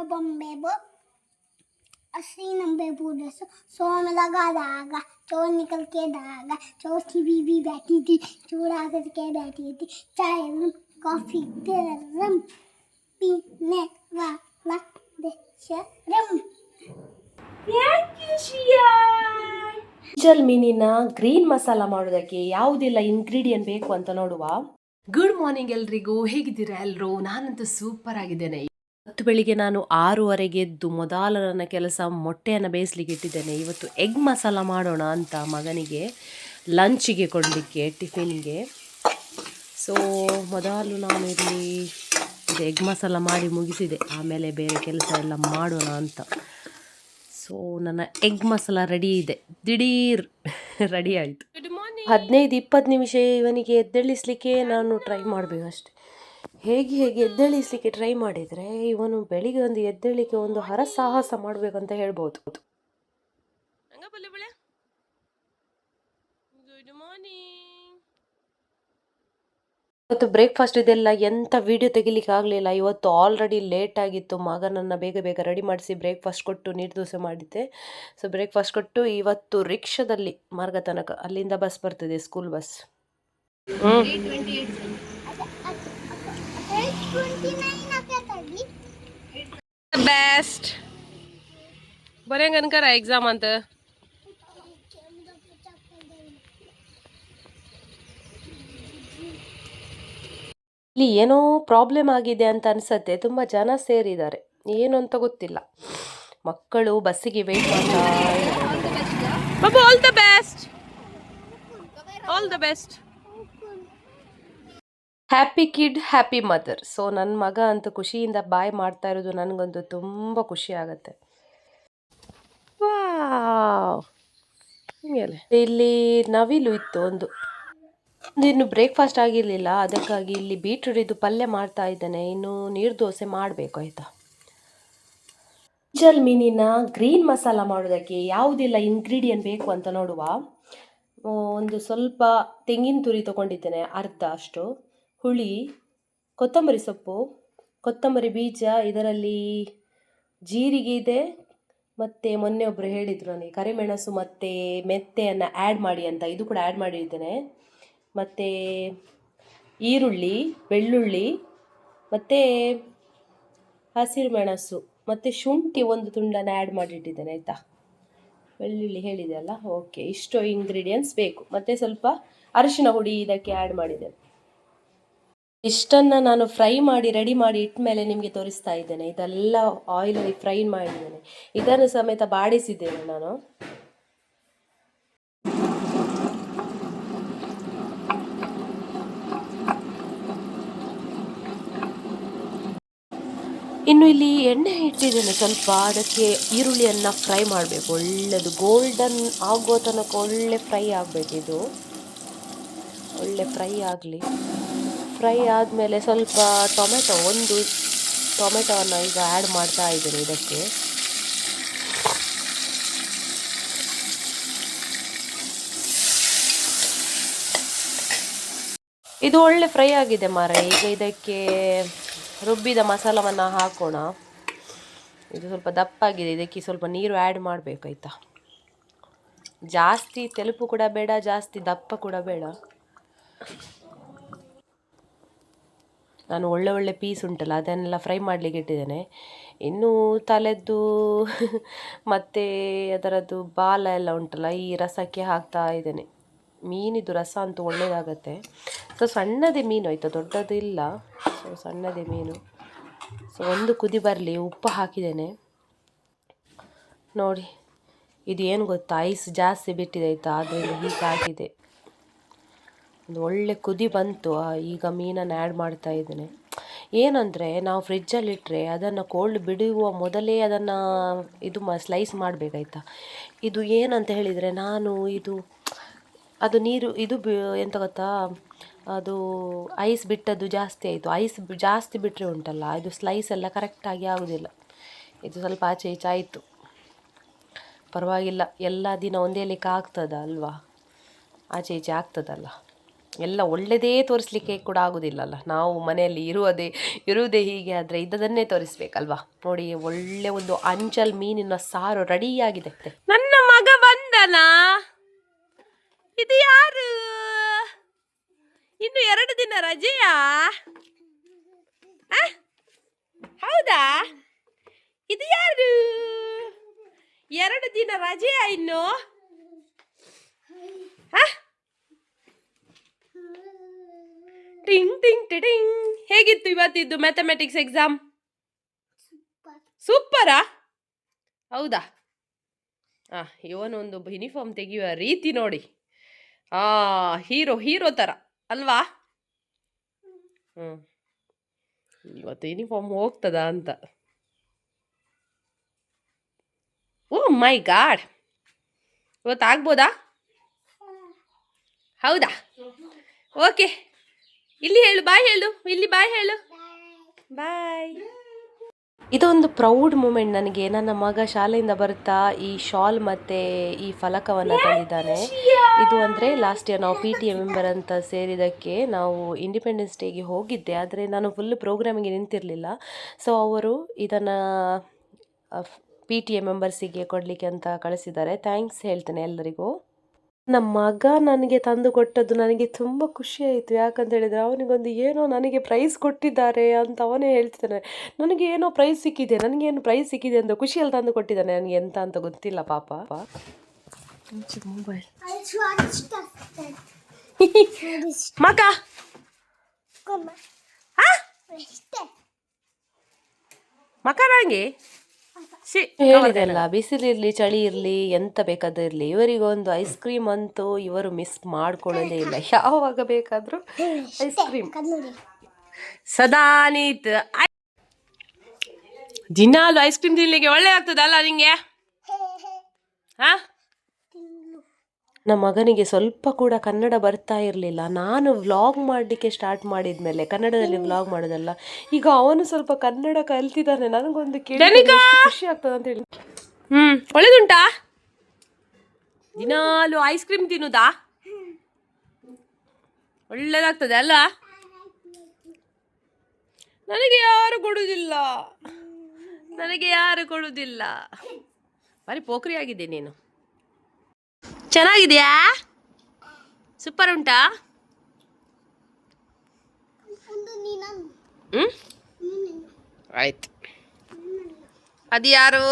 बॉम्बे वो 80-90 बूढ़े सौ में लगा धागा, चोर निकल के भागा, चोर की बीवी बैठी थी, चोरा करके बैठी थी, चाय रम कॉफी गरम पीने वाला बेशरम। ಗಿಂಜಲ್ ಮೀನಿನ ಗ್ರೀನ್ ಮಸಾಲ ಮಾಡೋದಕ್ಕೆ ಯಾವುದೆಲ್ಲ ಇಂಗ್ರೀಡಿಯೆಂಟ್ ಬೇಕು ಅಂತ ನೋಡುವ. ಗುಡ್ ಮಾರ್ನಿಂಗ್ ಎಲ್ರಿಗೂ, ಹೇಗಿದ್ದೀರಾ ಎಲ್ಲರೂ? ನಾನಂತೂ ಸೂಪರ್ ಆಗಿದ್ದೇನೆ. ಇವತ್ತು ಬೆಳಿಗ್ಗೆ ನಾನು 6:30ಗೆ ಎದ್ದು ಮೊದಲ ನನ್ನ ಕೆಲಸ ಮೊಟ್ಟೆಯನ್ನು ಬೇಯಿಸ್ಲಿಕ್ಕೆ ಇಟ್ಟಿದ್ದೇನೆ. ಇವತ್ತು ಎಗ್ ಮಸಾಲ ಮಾಡೋಣ ಅಂತ ಮಗನಿಗೆ ಲಂಚಿಗೆ ಕೊಡಲಿಕ್ಕೆ ಟಿಫಿನ್ಗೆ. ಸೊ ಮೊದಲು ನಾನು ಇಲ್ಲಿ ಎಗ್ ಮಸಾಲ ಮಾಡಿ ಮುಗಿಸಿದೆ, ಆಮೇಲೆ ಬೇರೆ ಕೆಲಸ ಎಲ್ಲ ಮಾಡೋಣ ಅಂತ. ಸೊ ನನ್ನ ಎಗ್ ಮಸಾಲ ರೆಡಿ ಇದೆ, ದಿಢೀರ್ ರೆಡಿ ಆಯಿತು. 15-20 ನಿಮಿಷ ಇವನಿಗೆ ಎದ್ದೇಳಿಸ್ಲಿಕ್ಕೆ ನಾನು ಟ್ರೈ ಮಾಡಬೇಕು ಅಷ್ಟೆ. ಹೇಗೆ ಎದ್ದೇಳಿಸ್ಲಿಕ್ಕೆ ಟ್ರೈ ಮಾಡಿದರೆ ಇವನು ಬೆಳಿಗ್ಗೆ ಒಂದು ಎದ್ದೇಳಲಿಕ್ಕೆ ಒಂದು ಹರಸಾಹಸ ಮಾಡಬೇಕಂತ ಹೇಳ್ಬೋದು. ಇವತ್ತು ಬ್ರೇಕ್ಫಾಸ್ಟ್ ಇದೆಲ್ಲ ಎಂಥ ವಿಡಿಯೋ ತೆಗಿಲಿಕ್ಕೆ ಆಗಲಿಲ್ಲ. ಇವತ್ತು ಆಲ್ರೆಡಿ ಲೇಟ್ ಆಗಿತ್ತು. ಮಗನನ್ನು ಬೇಗ ರೆಡಿ ಮಾಡಿಸಿ ಬ್ರೇಕ್ಫಾಸ್ಟ್ ಕೊಟ್ಟು ನೀರು ದೋಸೆ ಮಾಡಿದ್ದೆ. ಸೊ ಬ್ರೇಕ್ಫಾಸ್ಟ್ ಕೊಟ್ಟು ಇವತ್ತು ರಿಕ್ಷಾದಲ್ಲಿ ಮಾರ್ಗ ತನಕ, ಅಲ್ಲಿಂದ ಬಸ್ ಬರ್ತದೆ, ಸ್ಕೂಲ್ ಬಸ್. ಬೆಸ್ಟ್ ಬರೆಂಗನ್ಕರ ಎಕ್ಸಾಮ್ ಅಂತ ಇಲ್ಲಿ ಏನೋ ಪ್ರಾಬ್ಲಮ್ ಆಗಿದೆ ಅಂತ ಅನ್ಸತ್ತೆ. ತುಂಬ ಜನ ಸೇರಿದ್ದಾರೆ, ಏನು ಅಂತ ಗೊತ್ತಿಲ್ಲ. ಮಕ್ಕಳು ಬಸ್ಸಿಗೆ ವೇಟ್ ಮಾಡ್ತಾ ಇದ್ದಾರೆ. All the best, all the best. Happy kid happy mother. So ನನ್ನ ಮಗ ಅಂತೂ ಖುಷಿಯಿಂದ ಬಾಯ್ ಮಾಡ್ತಾ ಇರೋದು ನನಗಂತೂ ತುಂಬ ಖುಷಿ ಆಗುತ್ತೆ. ಇಲ್ಲಿ ನವಿಲು ಇತ್ತು ಒಂದು, ಇನ್ನು ಬ್ರೇಕ್ಫಾಸ್ಟ್ ಆಗಿರಲಿಲ್ಲ, ಅದಕ್ಕಾಗಿ ಇಲ್ಲಿ ಬೀಟ್ರೂಟ್ ಇದು ಪಲ್ಯ ಮಾಡ್ತಾ ಇದ್ದೇನೆ. ಇನ್ನು ನೀರು ದೋಸೆ ಮಾಡಬೇಕು, ಆಯಿತಾ. ಗಿಂಜಲ್ ಮೀನಿನ ಗ್ರೀನ್ ಮಸಾಲ ಮಾಡೋದಕ್ಕೆ ಯಾವುದೆಲ್ಲ ಇಂಗ್ರೀಡಿಯೆಂಟ್ ಬೇಕು ಅಂತ ನೋಡುವ. ಒಂದು ಸ್ವಲ್ಪ ತೆಂಗಿನ ತುರಿ ತೊಗೊಂಡಿದ್ದೇನೆ, ಅರ್ಧ ಅಷ್ಟು, ಹುಳಿ, ಕೊತ್ತಂಬರಿ ಸೊಪ್ಪು, ಕೊತ್ತಂಬರಿ ಬೀಜ, ಇದರಲ್ಲಿ ಜೀರಿಗೆ ಇದೆ, ಮತ್ತು ಮೊನ್ನೆ ಒಬ್ಬರು ಹೇಳಿದರು ನನಗೆ ಕರಿಮೆಣಸು ಮತ್ತು ಮೆಂತೆಯನ್ನು ಆ್ಯಡ್ ಮಾಡಿ ಅಂತ, ಇದು ಕೂಡ ಆ್ಯಡ್ ಮಾಡಿದ್ದೇನೆ. ಮತ್ತು ಈರುಳ್ಳಿ, ಬೆಳ್ಳುಳ್ಳಿ, ಮತ್ತು ಹಸಿರು ಮೆಣಸು, ಮತ್ತು ಶುಂಠಿ ಒಂದು ತುಂಡನ್ನು ಆ್ಯಡ್ ಮಾಡಿಟ್ಟಿದ್ದೇನೆ, ಆಯಿತಾ. ಬೆಳ್ಳುಳ್ಳಿ ಹೇಳಿದೆ ಅಲ್ಲ, ಓಕೆ. ಇಷ್ಟು ಇಂಗ್ರೀಡಿಯೆಂಟ್ಸ್ ಬೇಕು. ಮತ್ತು ಸ್ವಲ್ಪ ಅರಿಶಿನ ಹುಡಿ ಇದಕ್ಕೆ ಆ್ಯಡ್ ಮಾಡಿದ್ದೇನೆ. ಇಷ್ಟನ್ನು ನಾನು ಫ್ರೈ ಮಾಡಿ ರೆಡಿ ಮಾಡಿ ಇಟ್ಟ ಮೇಲೆ ನಿಮಗೆ ತೋರಿಸ್ತಾ ಇದ್ದೇನೆ. ಇದೆಲ್ಲ ಆಯಿಲಲ್ಲಿ ಫ್ರೈ ಮಾಡಿದ್ದೇನೆ, ಇದನ್ನು ಸಮೇತ ಬಾಡಿಸಿದ್ದೇನೆ ನಾನು. ಇನ್ನು ಇಲ್ಲಿ ಎಣ್ಣೆ ಇಟ್ಟಿದ್ದೇನೆ ಸ್ವಲ್ಪ, ಅದಕ್ಕೆ ಈರುಳ್ಳಿಯನ್ನು ಫ್ರೈ ಮಾಡಬೇಕು. ಒಳ್ಳೆಯದು ಗೋಲ್ಡನ್ ಆಗೋ ತನಕ ಒಳ್ಳೆ ಫ್ರೈ ಆಗಬೇಕು. ಇದು ಒಳ್ಳೆ ಫ್ರೈ ಆಗಲಿ. ಫ್ರೈ ಆದಮೇಲೆ ಸ್ವಲ್ಪ ಒಂದು ಟೊಮೆಟೊವನ್ನು ಈಗ ಆ್ಯಡ್ ಮಾಡ್ತಾ ಇದ್ದೇನೆ ಇದಕ್ಕೆ. ಇದು ಒಳ್ಳೆ ಫ್ರೈ ಆಗಿದೆ ಮಾರ. ಈಗ ಇದಕ್ಕೆ ರುಬ್ಬಿದ ಮಸಾಲವನ್ನು ಹಾಕೋಣ. ಇದು ಸ್ವಲ್ಪ ದಪ್ಪಾಗಿದೆ, ಇದಕ್ಕೆ ಸ್ವಲ್ಪ ನೀರು ಆ್ಯಡ್ ಮಾಡಬೇಕು, ಆಯಿತಾ. ಜಾಸ್ತಿ ತೆಲುಪು ಕೂಡ ಬೇಡ, ಜಾಸ್ತಿ ದಪ್ಪ ಕೂಡ ಬೇಡ. ನಾನು ಒಳ್ಳೆ ಪೀಸ್ ಉಂಟಲ್ಲ ಅದನ್ನೆಲ್ಲ ಫ್ರೈ ಮಾಡಲಿಕ್ಕೆ ಇಟ್ಟಿದ್ದೇನೆ. ಇನ್ನು ತಲೆದ್ದು ಮತ್ತು ಅದರದ್ದು ಬಾಲ ಎಲ್ಲ ಉಂಟಲ್ಲ, ಈ ರಸಕ್ಕೆ ಹಾಕ್ತಾ ಇದ್ದೇನೆ. ಮೀನಿದು ರಸ ಅಂತೂ ಒಳ್ಳೆಯದಾಗತ್ತೆ. ಸೊ ಸಣ್ಣದೇ ಮೀನು, ಆಯಿತಾ, ದೊಡ್ಡದು ಇಲ್ಲ. ಸೊ ಸಣ್ಣದೇ ಮೀನು. ಸೊ ಒಂದು ಕುದಿ ಬರಲಿ, ಉಪ್ಪು ಹಾಕಿದ್ದೇನೆ ನೋಡಿ. ಇದು ಏನು ಗೊತ್ತಾ, ಐಸ್ ಜಾಸ್ತಿ ಬಿಟ್ಟಿದೆ, ಆಯಿತಾ, ಅದರಿಂದ ಹೀಗೆ ಆಗಿದೆ. ಒಂದು ಒಳ್ಳೆ ಕುದಿ ಬಂತು, ಈಗ ಮೀನನ್ನು ಆ್ಯಡ್ ಮಾಡ್ತಾ ಇದ್ದೇನೆ. ಏನಂದರೆ ನಾವು ಫ್ರಿಜ್ಜಲ್ಲಿಟ್ಟರೆ ಅದನ್ನು ಕೋಲ್ಡ್ ಬಿಡುವ ಮೊದಲೇ ಅದನ್ನು ಸ್ಲೈಸ್ ಮಾಡಬೇಕಾಯ್ತಾ. ಇದು ಏನಂತ ಹೇಳಿದರೆ ನಾನು ಅದು ನೀರು ಎಂತ ಗೊತ್ತಾ, ಅದು ಐಸ್ ಬಿಟ್ಟದ್ದು ಜಾಸ್ತಿ ಆಯಿತು. ಐಸ್ ಜಾಸ್ತಿ ಬಿಟ್ಟರೆ ಉಂಟಲ್ಲ, ಇದು ಸ್ಲೈಸ್ ಎಲ್ಲ ಕರೆಕ್ಟಾಗಿ ಆಗೋದಿಲ್ಲ. ಇದು ಸ್ವಲ್ಪ ಆಚೆ ಈಚೆ ಆಯಿತು, ಪರವಾಗಿಲ್ಲ. ಎಲ್ಲ ದಿನ ಒಂದೇ ಲೆಕ್ಕ ಆಗ್ತದ ಅಲ್ವಾ, ಆಚೆ ಈಚೆ ಆಗ್ತದಲ್ಲ, ಎಲ್ಲ ಒಳ್ಳೆಯದೇ ತೋರಿಸ್ಲಿಕ್ಕೆ ಕೂಡ ಆಗೋದಿಲ್ಲಲ್ಲ. ನಾವು ಮನೆಯಲ್ಲಿ ಇರುವುದೇ ಹೀಗೆ ಆದರೆ ಇದ್ದದನ್ನೇ ತೋರಿಸ್ಬೇಕಲ್ವಾ. ನೋಡಿ, ಒಳ್ಳೆ ಒಂದು ಅಂಚಲ್ ಮೀನಿನ ಸಾರು ರೆಡಿಯಾಗಿದೆ. ನನ್ನ ಮಗ ಬಂದನಾ? ಇದು ಯಾರು? ಇನ್ನು 2 ದಿನ ರಜೆಯಾ? ಹೌದಾ? ಇದು ಯಾರು? 2 ದಿನ ರಜೆಯಾ ಇನ್ನು? ಟಿಂಗ್ ಟಿಂಗ್ ಟಿಂಗ್. ಹೇಗಿತ್ತು ಇವತ್ತಿದ್ದು ಮ್ಯಾಥಮೆಟಿಕ್ಸ್ ಎಕ್ಸಾಮ್? ಸೂಪರಾ? ಹೌದಾ? ಇವನೊಂದು ಯೂನಿಫಾರ್ಮ್ ತೆಗೆಯುವ ರೀತಿ ನೋಡಿ, ಹೀರೋ ಥರ ಅಲ್ವಾ? ಇವತ್ತು ಯೂನಿಫಾರ್ಮ್ ಹೋಗ್ತದ ಅಂತ. ಓ ಮೈ ಗಾಡ್, ಇವತ್ತು ಆಗ್ಬೋದಾ? ಹೌದಾ? ಓಕೆ, ಇಲ್ಲಿ ಹೇಳು, ಬಾಯ್ ಹೇಳು, ಇಲ್ಲಿ ಬಾಯ್ ಹೇಳು, ಬಾಯ್. ಇದೊಂದು ಪ್ರೌಡ್ ಮೂಮೆಂಟ್ ನನಗೆ. ನನ್ನ ಮಗ ಶಾಲೆಯಿಂದ ಬರ್ತಾ ಈ ಶಾಲ್ ಮತ್ತು ಈ ಫಲಕವನ್ನು ತಂದಿದ್ದಾನೆ. ಇದು ಅಂದರೆ ಲಾಸ್ಟ್ ಇಯರ್ ನಾವು PTA ಮೆಂಬರ್ ಅಂತ ಸೇರಿದ್ದಕ್ಕೆ ನಾವು ಇಂಡಿಪೆಂಡೆನ್ಸ್ ಡೇಗೆ ಹೋಗಿದ್ದೆ, ಆದರೆ ನಾನು ಫುಲ್ ಪ್ರೋಗ್ರಾಮಿಗೆ ನಿಂತಿರಲಿಲ್ಲ. ಸೊ ಅವರು ಇದನ್ನು PTA ಮೆಂಬರ್ಸಿಗೆ ಕೊಡಲಿಕ್ಕೆ ಅಂತ ಕಳಿಸಿದ್ದಾರೆ. ಥ್ಯಾಂಕ್ಸ್ ಹೇಳ್ತೇನೆ ಎಲ್ಲರಿಗೂ. ನಮ್ಮ ಮಗ ನನಗೆ ತಂದು ಕೊಟ್ಟದ್ದು ನನಗೆ ತುಂಬ ಖುಷಿ ಆಯಿತು. ಯಾಕಂತ ಹೇಳಿದರೆ ಅವನಿಗೊಂದು ಏನೋ ನನಗೆ ಪ್ರೈಸ್ ಕೊಟ್ಟಿದ್ದಾರೆ ಅಂತ ಅವನೇ ಹೇಳ್ತಿದ್ದಾನೆ. ನನಗೆ ಏನೋ ಪ್ರೈಸ್ ಸಿಕ್ಕಿದೆ, ನನಗೇನು ಪ್ರೈಸ್ ಸಿಕ್ಕಿದೆ ಅಂತ ಖುಷಿಯಲ್ಲಿ ತಂದು ಕೊಟ್ಟಿದ್ದಾನೆ. ನನಗೆ ಎಂತ ಅಂತ ಗೊತ್ತಿಲ್ಲ ಪಾಪ. ಮೊಬೈಲ್ ಮಗ ಮಕ ನಂಗೆ ಹೇಳಿದೆಲ್ಲ, ಬಿಸಿಲಿರಲಿ ಚಳಿ ಇರಲಿ ಎಂತ ಬೇಕಾದ್ರೂ ಇರಲಿ, ಇವರಿಗೊಂದು ಐಸ್ ಕ್ರೀಮ್ ಅಂತೂ ಇವರು ಮಿಸ್ ಮಾಡ್ಕೊಳ್ಳೋದೇ ಇಲ್ಲ. ಯಾವಾಗ ಬೇಕಾದರೂ ಐಸ್ ಕ್ರೀಮ್. ಸದಾನೀತ್ ದಿನಾಲು ಐಸ್ ಕ್ರೀಮ್ ತಿನ್ಲಿಕ್ಕೆ ಒಳ್ಳೆ ಆಗ್ತದಲ್ಲ ನಿಂಗೆ? ನಮ್ಮ ಮಗನಿಗೆ ಸ್ವಲ್ಪ ಕೂಡ ಕನ್ನಡ ಬರ್ತಾ ಇರಲಿಲ್ಲ. ನಾನು ವ್ಲಾಗ್ ಮಾಡಲಿಕ್ಕೆ ಸ್ಟಾರ್ಟ್ ಮಾಡಿದ್ಮೇಲೆ ಕನ್ನಡದಲ್ಲಿ ವ್ಲಾಗ್ ಮಾಡೋದಲ್ಲ, ಈಗ ಅವನು ಸ್ವಲ್ಪ ಕನ್ನಡ ಕಲ್ತಿದ್ದಾನೆ. ನನಗೊಂದು ಖುಷಿ ಆಗ್ತದೆ ಅಂತ ಹೇಳಿ. ಒಳ್ಳೇದುಂಟಾ? ದಿನಾಲು ಐಸ್ ಕ್ರೀಮ್ ತಿನ್ನುದಾ? ಒಳ್ಳೇದಾಗ್ತದೆ ಅಲ್ಲ? ನನಗೆ ಯಾರು ಕೊಡುವುದಿಲ್ಲ. ಬರೀ ಪೋಖ್ರಿ ಆಗಿದೆ ನೀನು. ಚೆನ್ನಾಗಿದೆಯಾ? ಸೂಪರ್ ಉಂಟಾ? ಆಯ್ತು. ಅದು ಯಾರು?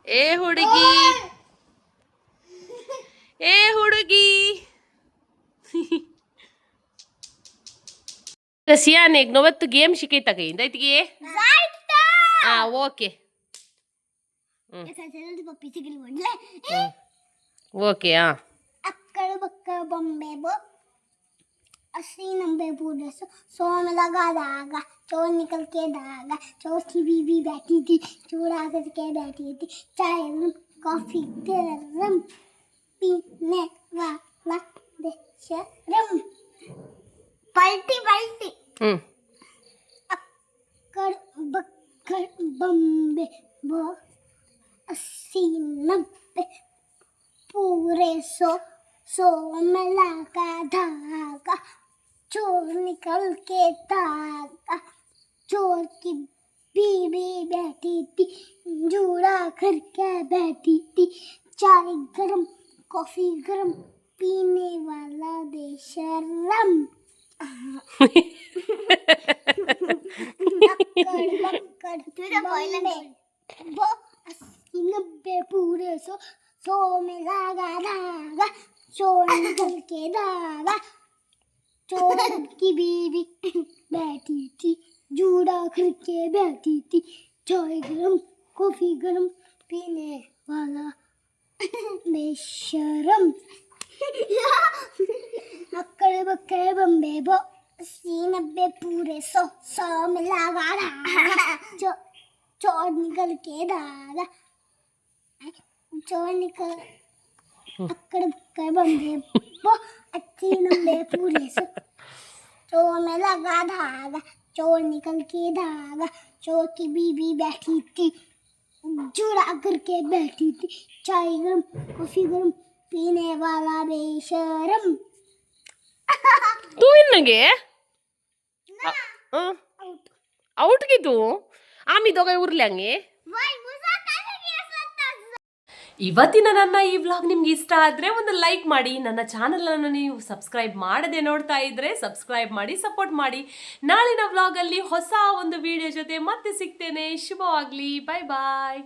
ಏ ಹುಡುಗಿ सियाने एक नवत्तु गेम शिकैता गई दैतिगे ओके ओके अक्कड़ बक्कड़ बम्बे बो 80-90 पूरे सो में लगा धागा, चोर निकल के धागा, चोर की बीबी बैठी थी, चोर आकर के बैठी थी, चाय कॉफी गरम पीने वाला बेशरम, पलटी पलटी अक्कड़ बक्कड़ बम्बे बो 80-90 पूरे सो में लगा धागा, चोर निकल के धागा, चोर की बीबी बैठी थी, जूड़ा करके बैठी थी, चाय गरम कॉफी गरम पीने वाला बेशरम वो 80-90 पूरे सो में लगा धागा, चोर निकल के धागा, चोर की बीवी बैठी थी, जूड़ा करके बैठी थी, चाय गरम कॉफी गरम पीने वाला बेशरम अक्कड़ बक्कड़ बम्बे बो 80-90 पूरे सो में लगा धागा, चोर निकल के धागा, चोर निकल अक्कड़ बक्कड़ बम्बे बो 80-90 पूरे सो में लगा धागा, चोर निकल के धागा, चोर की बीबी बैठी थी, जुड़ा करके बैठी थी, चाय गरम कॉफी गरम पीने वाला बेशरम तू इन्नगे आउट की तू आम्ही दोघे उरल्यांगे ಇವತ್ತಿನ ನನ್ನ ಈ ವ್ಲಾಗ್ ನಿಮ್ಗೆ ಇಷ್ಟ ಆದರೆ ಒಂದು ಲೈಕ್ ಮಾಡಿ, ನನ್ನ ಚಾನಲನ್ನು ನೀವು ಸಬ್ಸ್ಕ್ರೈಬ್ ಮಾಡದೆ ನೋಡ್ತಾ ಇದ್ರೆ ಸಬ್ಸ್ಕ್ರೈಬ್ ಮಾಡಿ, ಸಪೋರ್ಟ್ ಮಾಡಿ. ನಾಳಿನ ವ್ಲಾಗಲ್ಲಿ ಹೊಸ ಒಂದು ವಿಡಿಯೋ ಜೊತೆ ಮತ್ತೆ ಸಿಗ್ತೇನೆ. ಶುಭವಾಗಲಿ. ಬಾಯ್ ಬಾಯ್.